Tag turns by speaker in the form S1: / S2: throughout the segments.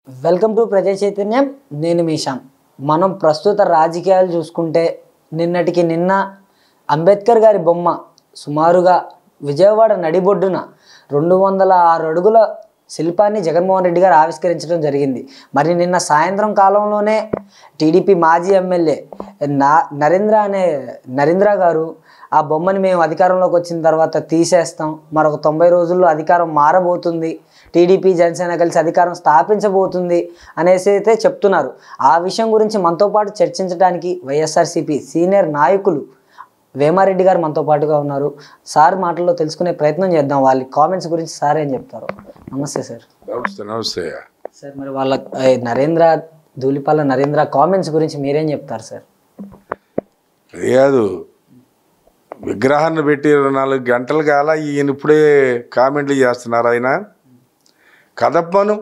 S1: Welcome to ప్రజా చైతన్యం. నేను మీషాన్. మనం ప్రస్తుత రాజకీయాలు చూసుకుంటే నిన్నటికి నిన్న అంబేద్కర్ గారి బొమ్మ సుమారుగా విజయవాడ నడిబొడ్డున 206 అడుగుల శిల్పాన్ని జగన్మోహన్ రెడ్డి గారు ఆవిష్కరించడం జరిగింది. మరి నిన్న సాయంత్రం కాలంలోనే టీడీపీ మాజీ ఎమ్మెల్యే నరేంద్ర గారు ఆ బొమ్మని మేము అధికారంలోకి వచ్చిన తర్వాత తీసేస్తాం, మరొక 90 రోజుల్లో అధికారం మారబోతుంది, టీడీపీ జనసేన కలిసి అధికారం స్థాపించబోతుంది అనేసి అయితే చెప్తున్నారు. ఆ విషయం గురించి మనతో పాటు చర్చించడానికి వైఎస్ఆర్సీపీ సీనియర్ నాయకులు వేమారెడ్డి గారు మనతో పాటుగా ఉన్నారు. సార్ మాటల్లో తెలుసుకునే ప్రయత్నం చేద్దాం. వాళ్ళ కామెంట్స్ గురించి సార్ ఏం చెప్తారు. నమస్తే సార్.
S2: నమస్తే
S1: సార్, మరి వాళ్ళ ధూళిపాల నరేంద్ర కామెంట్స్ గురించి మీరేం చెప్తారు సార్?
S2: లేదు, విగ్రహాన్ని పెట్టి 4 గంటలు కాల ఈయన ఇప్పుడే కామెంట్లు చేస్తున్నారు. ఆయన కదప్పను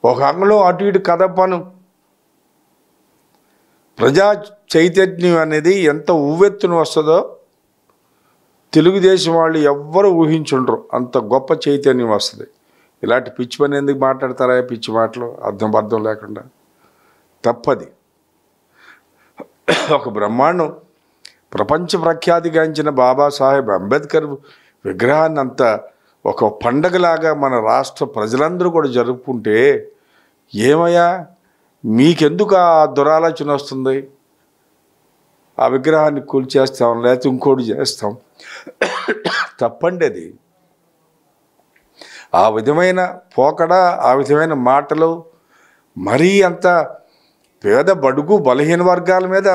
S2: ఒక అంగంలో అటు ఇటు కదప్పను. ప్రజా చైతన్యం అనేది ఎంత ఉవ్వెత్తున వస్తుందో తెలుగుదేశం వాళ్ళు ఎవ్వరూ ఊహించుండ్రు. అంత గొప్ప చైతన్యం వస్తుంది. ఇలాంటి పిచ్చి పని ఎందుకు మాట్లాడతారా? పిచ్చి మాటలు అర్థం లేకుండా తప్పది. ఒక బ్రహ్మాండం ప్రపంచ ప్రఖ్యాతిగాంచిన బాబాసాహెబ్ అంబేద్కర్ విగ్రహాన్ని అంత ఒక పండగలాగా మన రాష్ట్ర ప్రజలందరూ కూడా జరుపుకుంటే ఏమయ్యా మీకెందుకు ఆ దురాలోచన వస్తుంది? ఆ విగ్రహాన్ని కూల్చేస్తాం, లేకపోతే ఇంకోటి చేస్తాం. తప్పండి అది. ఆ విధమైన పోకడ, ఆ విధమైన మాటలు మరీ అంత పేద బడుగు బలహీన వర్గాల మీద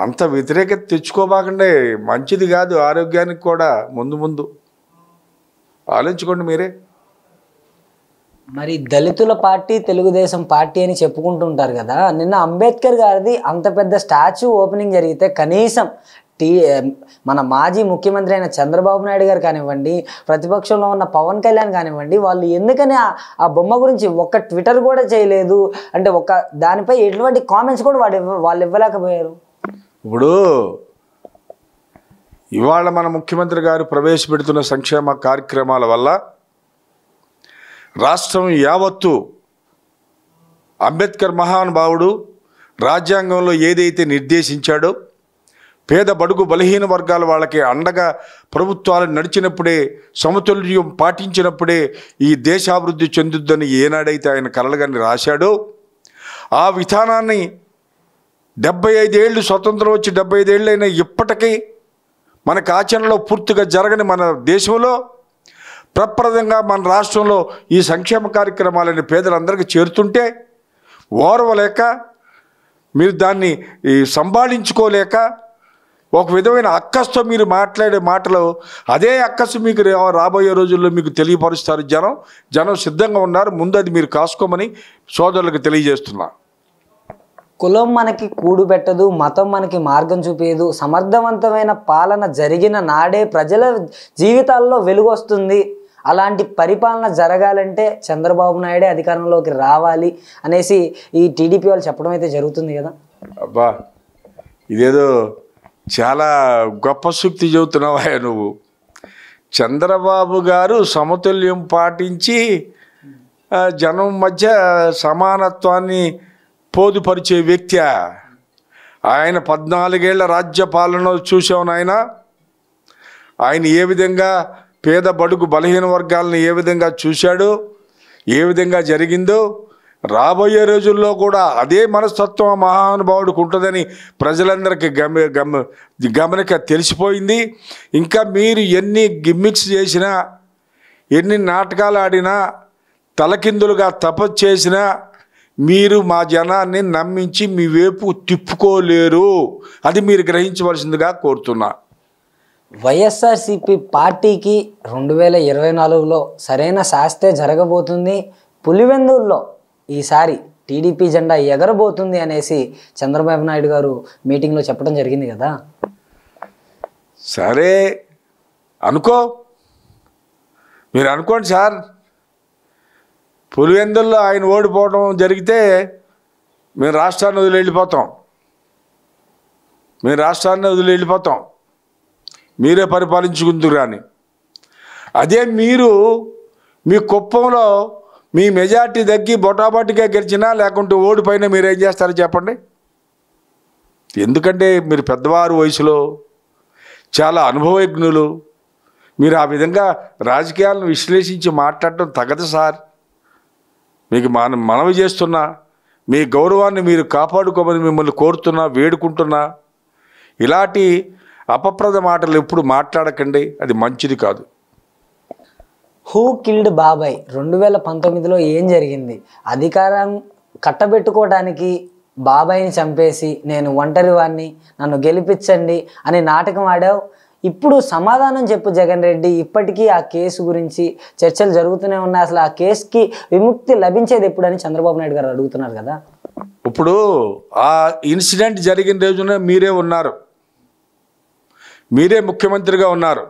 S2: అంత వ్యతిరేకత తెచ్చుకోబాకండి. మంచిది కాదు ఆరోగ్యానికి కూడా. ముందు ఆలోచించుకోండి మీరే.
S1: మరి దళితుల పార్టీ తెలుగుదేశం పార్టీ అని చెప్పుకుంటుంటారు కదా. నిన్న అంబేద్కర్ గారిది అంత పెద్ద స్టాచ్యూ ఓపెనింగ్ జరిగితే కనీసం మన మాజీ ముఖ్యమంత్రి అయిన చంద్రబాబు నాయుడు గారు కానివ్వండి, ప్రతిపక్షంలో ఉన్న పవన్ కళ్యాణ్ కానివ్వండి, వాళ్ళు ఎందుకని ఆ బొమ్మ గురించి ఒక్క ట్విట్టర్ కూడా చేయలేదు? అంటే దానిపై ఎటువంటి కామెంట్స్ కూడా వాళ్ళు ఇవ్వలేకపోయారు.
S2: ఇప్పుడు ఇవాళ మన ముఖ్యమంత్రి గారు ప్రవేశపెడుతున్న సంక్షేమ కార్యక్రమాల వల్ల రాష్ట్రం యావత్తు అంబేద్కర్ మహానుభావుడు రాజ్యాంగంలో ఏదైతే నిర్దేశించాడో పేద బడుగు బలహీన వర్గాల వాళ్ళకి అండగా ప్రభుత్వాలు నడిచినప్పుడే, సమతుల్యం పాటించినప్పుడే ఈ దేశాభివృద్ధి చెందుద్దని ఏనాడైతే ఆయన కలలుగాని రాశాడో ఆ విధానాన్ని 75 ఏళ్ళు స్వతంత్రం వచ్చి 75 ఏళ్ళు అయినా ఇప్పటికీ మనకు ఆచరణలో పూర్తిగా జరగని మన దేశంలో ప్రప్రదంగా మన రాష్ట్రంలో ఈ సంక్షేమ కార్యక్రమాలని పేదలందరికీ చేరుతుంటే ఓర్వలేక మీరు దాన్ని సంభాళించుకోలేక ఒక విధమైన అక్కస్తో మీరు మాట్లాడే మాటలు, అదే అక్కసు మీకు రాబోయే రోజుల్లో మీకు తెలియపరుస్తారు. జనం సిద్ధంగా ఉన్నారు. ముందు అది మీరు కాసుకోమని సోదరులకు తెలియజేస్తున్నా.
S1: కులం మనకి కూడు పెట్టదు, మతం మనకి మార్గం చూపేదు. సమర్థవంతమైన పాలన జరిగిన నాడే ప్రజల జీవితాల్లో వెలుగు వస్తుంది. అలాంటి పరిపాలన జరగాలంటే చంద్రబాబు నాయుడే అధికారంలోకి రావాలి అనేసి ఈ టీడీపీ వాళ్ళు చెప్పడం అయితే జరుగుతుంది కదా.
S2: అబ్బా, ఇదేదో చాలా గొప్ప సూక్తి చెబుతున్నావా నువ్వు. చంద్రబాబు గారు సమతుల్యం పాటించి జనం మధ్య సమానత్వాన్ని పోదుపరిచే వ్యక్తి. ఆయన 14 ఏళ్ల రాజ్యపాలన చూసావు ఆయన ఏ విధంగా పేద బడుగు బలహీన వర్గాలను ఏ విధంగా చూశాడో, ఏ విధంగా జరిగిందో, రాబోయే రోజుల్లో కూడా అదే మనస్తత్వం మహానుభావుడికి ఉంటుందని ప్రజలందరికీ గమనిక తెలిసిపోయింది. ఇంకా మీరు ఎన్ని గిమ్మిక్స్ చేసినా, ఎన్ని నాటకాలు ఆడినా, తలకిందులుగా తపస్సు చేసినా మీరు మా జనాన్ని నమ్మించి మీ వైపు తిప్పుకోలేరు. అది మీరు గ్రహించవలసిందిగా కోరుతున్నా.
S1: వైఎస్ఆర్సీపీ పార్టీకి 2024లో సరైన శాస్తే జరగబోతుంది. పులివెందుల్లో ఈసారి టీడీపీ జెండా ఎగరబోతుంది అనేసి చంద్రబాబు నాయుడు గారు మీటింగ్లో చెప్పడం జరిగింది కదా.
S2: సరే మీరు అనుకోండి సార్. పులివెందుల్లో ఆయన ఓడిపోవడం జరిగితే మేము రాష్ట్రాన్ని వదిలి వెళ్ళిపోతాం. మీరే పరిపాలించుకుందురు కానీ. అదే మీరు మీ కుప్పంలో మీ మెజార్టీ తగ్గి బొటాబొటిగా గెలిచినా లేకుంటే ఓడిపోయినా మీరేం చేస్తారో చెప్పండి. ఎందుకంటే మీరు పెద్దవారు, వయసులో చాలా అనుభవజ్ఞులు. మీరు ఆ విధంగా రాజకీయాలను విశ్లేషించి మాట్లాడటం తగదు సార్. మీకు మనవి చేస్తున్నా, మీ గౌరవాన్ని మీరు కాపాడుకోమని మిమ్మల్ని కోరుతున్నా, వేడుకుంటున్నా. ఇలాంటి అపప్రద మాటలు ఎప్పుడు మాట్లాడకండి, అది మంచిది కాదు.
S1: హూ కిల్డ్ బాబాయ్ 2019లో ఏం జరిగింది? అధికారం కట్టబెట్టుకోవడానికి బాబాయిని చంపేసి నేను ఒంటరి వాడిని, నన్ను గెలిపించండి అని నాటకం ఆడావు. ఇప్పుడు సమాధానం చెప్పు జగన్ రెడ్డి. ఇప్పటికీ ఆ కేసు గురించి చర్చలు జరుగుతూనే ఉన్నాయి. అసలు ఆ కేసుకి విముక్తి లభించేది ఎప్పుడని చంద్రబాబు నాయుడు గారు అడుగుతున్నారు కదా.
S2: ఇప్పుడు ఆ ఇన్సిడెంట్ జరిగిన రోజున మీరే ఉన్నారు, మీరే ముఖ్యమంత్రిగా ఉన్నారు.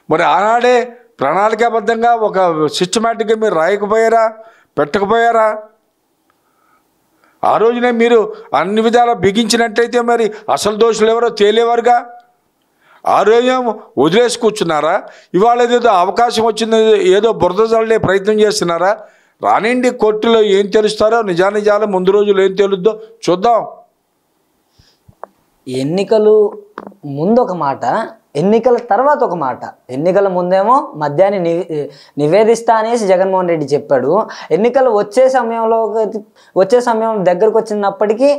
S2: మరి ఆనాడే ప్రణాళికాబద్ధంగా ఒక సిస్టమేటిక్గా మీరు రాయకపోయారా, పెట్టకపోయారా? ఆ రోజునే మీరు అన్ని విధాలా బిగించినట్టయితే మరి అసలు దోషులు ఎవరో తేలేవారుగా. ఆ రోజు వదిలేసి కూర్చున్నారా? ఇవాళ ఏదో అవకాశం వచ్చింది ఏదో బురద చల్లే ప్రయత్నం చేస్తున్నారా? రానిండి, కోర్టులో ఏం తెలుస్తారో నిజానిజాలు ముందు రోజులు ఏం తెలుద్దో చూద్దాం.
S1: ఎన్నికలు ముందు ఒక మాట, ఎన్నికల తర్వాత ఒక మాట. ఎన్నికల ముందేమో మద్యాన్ని నివేదిస్తా అనేసి జగన్మోహన్ రెడ్డి చెప్పాడు. ఎన్నికలు వచ్చే సమయం దగ్గరకు వచ్చినప్పటికీ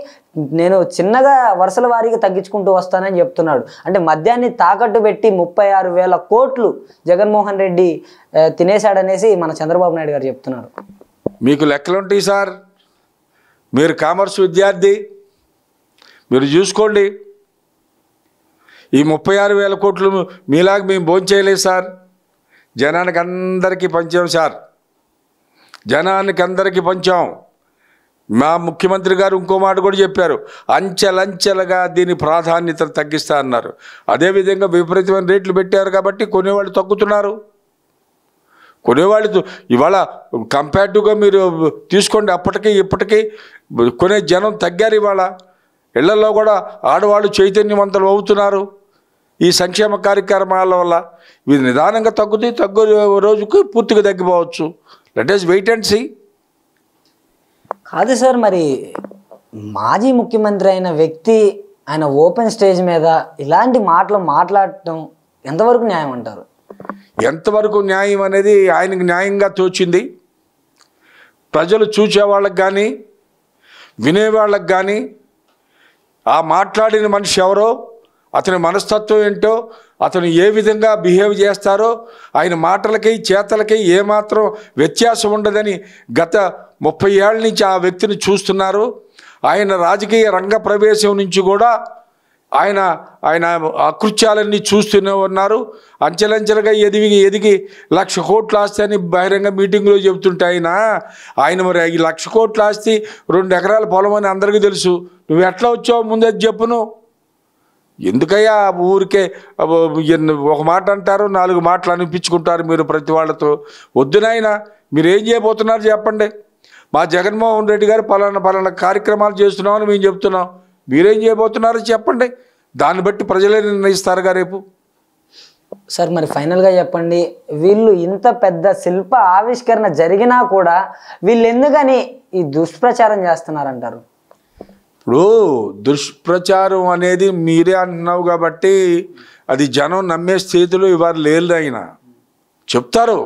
S1: నేను చిన్నగా వరుసల వారీగా తగ్గించుకుంటూ వస్తానని చెప్తున్నాడు. అంటే మద్యాన్ని తాకట్టు పెట్టి 36,000 కోట్లు జగన్మోహన్ రెడ్డి తినేశాడనేసి మన చంద్రబాబు నాయుడు గారు చెప్తున్నారు.
S2: మీకు లెక్కలుంటాయి సార్, మీరు కామర్స్ విద్యార్థి, మీరు చూసుకోండి. ఈ 36,000 కోట్లు మీలాగా మేము భోంచేయలేదు సార్. జనానికి అందరికీ పంచాం సార్, జనానికి అందరికీ పంచాం. మా ముఖ్యమంత్రి గారు ఇంకో మాట కూడా చెప్పారు, అంచెలంచెలుగా దీని ప్రాధాన్యత తగ్గిస్తా అన్నారు. అదేవిధంగా విపరీతమైన రేట్లు పెట్టారు కాబట్టి కొనేవాళ్ళు తగ్గుతున్నారు. కొనేవాళ్ళు ఇవాళ కంపేరిటివ్గా మీరు తీసుకోండి, అప్పటికి ఇప్పటికీ కొనే జనం తగ్గారు. ఇవాళ ఇళ్లలో కూడా ఆడవాళ్ళు చైతన్యవంతులు అవుతున్నారు ఈ సంక్షేమ కార్యక్రమాల వల్ల. ఇది నిదానంగా తగ్గుతాయి, తగ్గు రోజుకు పూర్తిగా తగ్గిపోవచ్చు. Let us wait and see.
S1: కాదు సార్, మరి మాజీ ముఖ్యమంత్రి అయిన వ్యక్తి ఆయన ఓపెన్ స్టేజ్ మీద ఇలాంటి మాటలు మాట్లాడటం ఎంతవరకు న్యాయం అంటారు?
S2: ఎంతవరకు న్యాయం అనేది ఆయనకు న్యాయంగా తోచింది. ప్రజలు చూసేవాళ్ళకి కానీ వినేవాళ్ళకి కానీ ఆ మాట్లాడిన మనిషి ఎవరో, అతని మనస్తత్వం ఏంటో, అతను ఏ విధంగా బిహేవ్ చేస్తారో, ఆయన మాటలకి చేతలకి ఏమాత్రం వ్యత్యాసం ఉండదని గత 30 ఏళ్ళ నుంచి ఆ వ్యక్తిని చూస్తున్నారు. ఆయన రాజకీయ రంగ ప్రవేశం నుంచి కూడా ఆయన అకృత్యాలన్నీ చూస్తూనే ఉన్నారు. అంచెలంచెలుగా ఎదిగి 1,00,000 కోట్ల ఆస్తి అని బహిరంగ మీటింగ్లో చెబుతుంటే ఆయన మరి ఈ 1,00,000 కోట్ల ఆస్తి 2 ఎకరాల పొలం అని అందరికీ తెలుసు. నువ్వు ఎట్లా వచ్చావు ముందే చెప్పును. ఎందుకయ్యా ఊరికే ఒక మాట అంటారు, 4 మాటలు అనిపించుకుంటారు మీరు ప్రతి వాళ్ళతో. వద్దునైనా మీరు ఏం చేయబోతున్నారు చెప్పండి. మా జగన్మోహన్ రెడ్డి గారు పలానా కార్యక్రమాలు చేస్తున్నామని మేము చెప్తున్నాం, మీరేం చేయబోతున్నారో చెప్పండి. దాన్ని బట్టి ప్రజలే నిర్ణయిస్తారుగా రేపు.
S1: సార్ మరి ఫైనల్గా చెప్పండి, వీళ్ళు ఇంత పెద్ద శిల్ప ఆవిష్కరణ జరిగినా కూడా వీళ్ళు ఎందుకని ఈ దుష్ప్రచారం చేస్తున్నారంటారు?
S2: ఇప్పుడు దుష్ప్రచారం అనేది మీరే అంటున్నావు కాబట్టి అది జనం నమ్మే స్థితిలో ఇవాళ లేదు. అయినా చెప్తారు.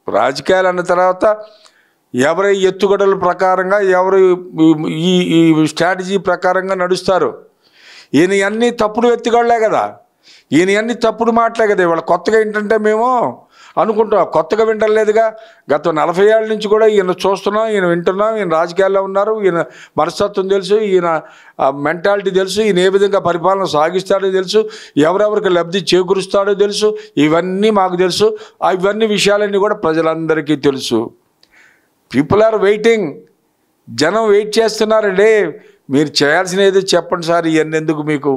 S2: రాజకీయాలు అన్న తర్వాత ఎవరి ఎత్తుగడల ప్రకారంగా ఎవరు ఈ స్ట్రాటజీ ప్రకారంగా నడుస్తారు. ఈయన అన్నీ తప్పుడు ఎత్తుగడలే కదా, ఈయన అన్నీ తప్పుడు మాటలే కదా. ఇవాళ కొత్తగా ఏంటంటే మేము అనుకుంటాం, కొత్తగా వింటలేదుగా. గత 40 ఏళ్ళ నుంచి కూడా ఈయన చూస్తున్నాం, ఈయన వింటున్నాం. ఈయన రాజకీయాల్లో ఉన్నారు, ఈయన మనస్తత్వం తెలుసు, ఈయన మెంటాలిటీ తెలుసు, ఈయన ఏ విధంగా పరిపాలన సాగిస్తాడో తెలుసు, ఎవరెవరికి లబ్ధి చేకూరుస్తాడో తెలుసు. ఇవన్నీ మాకు తెలుసు. ఇవన్నీ విషయాలన్నీ కూడా ప్రజలందరికీ తెలుసు. People are waiting. జనం వెయిట్ చేస్తున్నారండి. మీరు చేయాల్సిన ఏదో చెప్పండి సార్, ఇవన్నీ ఎందుకు మీకు?